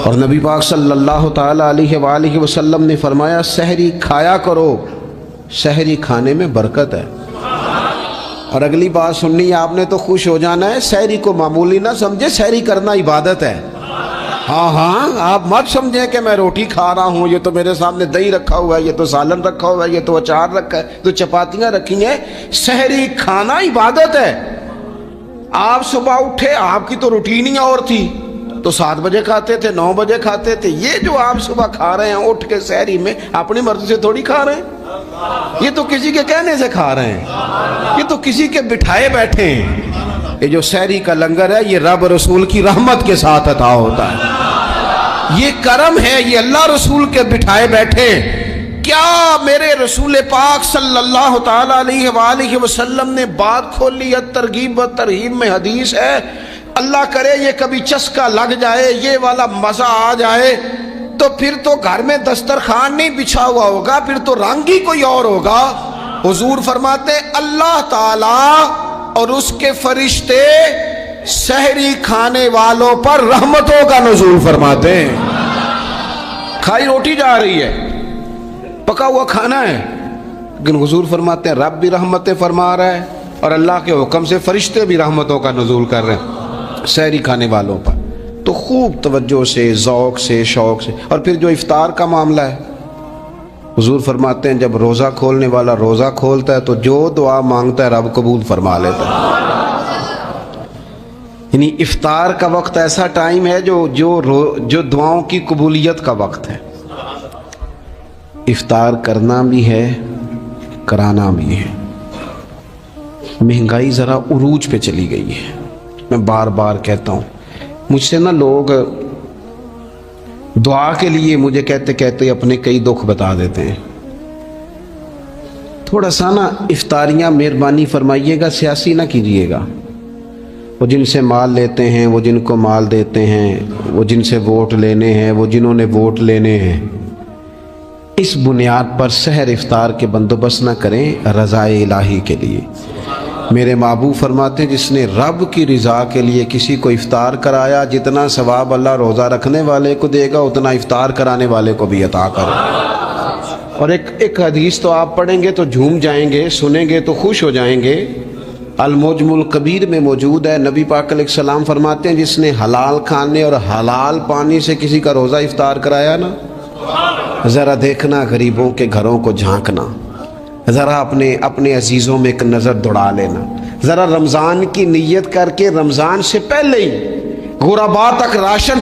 اور نبی پاک صلی اللہ تعالیٰ علیہ وآلہ وسلم نے فرمایا سحری کھایا کرو، سحری کھانے میں برکت ہے۔ اور اگلی بات سننی ہے آپ نے تو خوش ہو جانا ہے، سحری کو معمولی نہ سمجھے، سحری کرنا عبادت ہے۔ ہاں آپ مت سمجھیں کہ میں روٹی کھا رہا ہوں، یہ تو میرے سامنے دہی رکھا ہوا ہے، یہ تو سالن رکھا ہوا ہے، یہ تو اچار رکھا ہے، تو چپاتیاں رکھی ہیں۔ سحری کھانا عبادت ہے۔ آپ صبح اٹھے، آپ کی تو روٹین ہی اور تھی، تو 7 بجے کھاتے تھے، 9 بجے کھاتے تھے۔ یہ جو آپ صبح کھا رہے ہیں اٹھ کے سحری میں، اپنی مرضی سے تھوڑی کھا رہے ہیں، یہ تو کسی کے کہنے سے کھا رہے ہیں، یہ تو کسی کے بٹھائے بیٹھے ہیں۔ یہ جو سحری کا لنگر ہے یہ رب رسول کی رحمت کے ساتھ عطا ہوتا ہے، یہ کرم ہے، یہ اللہ رسول کے بٹھائے بیٹھے۔ کیا میرے رسول پاک صلی اللہ تعالیٰ علیہ وآلہ وسلم نے بات کھولی ہے، ترغیب و ترہیب میں حدیث ہے، اللہ کرے یہ کبھی چسکا لگ جائے، یہ والا مزہ آ جائے، تو پھر تو گھر میں دسترخوان نہیں بچھا ہوا ہوگا، پھر تو رنگ ہی کوئی اور ہوگا۔ حضور فرماتے اللہ تعالیٰ اور اس کے فرشتے سحری کھانے والوں پر رحمتوں کا نزول فرماتے ہیں۔ کھائی روٹی جا رہی ہے، پکا ہوا کھانا ہے، لیکن حضور فرماتے ہیں رب بھی رحمتیں فرما رہا ہے اور اللہ کے حکم سے فرشتے بھی رحمتوں کا نزول کر رہے ہیں سحری کھانے والوں پر۔ تو خوب توجہ سے، ذوق سے، شوق سے۔ اور پھر جو افطار کا معاملہ ہے، حضور فرماتے ہیں جب روزہ کھولنے والا روزہ کھولتا ہے تو جو دعا مانگتا ہے رب قبول فرما لیتا ہے۔ یعنی افطار کا وقت ایسا ٹائم ہے جو دعاؤں کی قبولیت کا وقت ہے۔ افطار کرنا بھی ہے، کرانا بھی ہے۔ مہنگائی ذرا عروج پہ چلی گئی ہے، میں بار بار کہتا ہوں، مجھ سے نا لوگ دعا کے لیے مجھے کہتے کہتے اپنے کئی دکھ بتا دیتے ہیں۔ تھوڑا سا نا افطاریاں مہربانی فرمائیے گا سیاسی نہ کیجیے گا۔ وہ جن سے مال لیتے ہیں، وہ جن کو مال دیتے ہیں، وہ جن سے ووٹ لینے ہیں، وہ جنہوں نے ووٹ لینے ہیں، اس بنیاد پر سحر افطار کے بندوبست نہ کریں رضا الہی کے لیے۔ میرے محبوب فرماتے ہیں جس نے رب کی رضا کے لیے کسی کو افطار کرایا، جتنا ثواب اللہ روزہ رکھنے والے کو دے گا اتنا افطار کرانے والے کو بھی عطا کرے۔ اور ایک حدیث تو آپ پڑھیں گے تو جھوم جائیں گے، سنیں گے تو خوش ہو جائیں گے، المعجم الکبیر میں موجود ہے۔ نبی پاک علیہ السلام فرماتے ہیں جس نے حلال کھانے اور حلال پانی سے کسی کا روزہ افطار کرایا نا، ذرا دیکھنا غریبوں کے گھروں کو جھانکنا، ذرا اپنے عزیزوں میں ایک نظر دوڑا لینا، ذرا رمضان کی نیت کر کے رمضان سے پہلے ہی غرباء تک راشن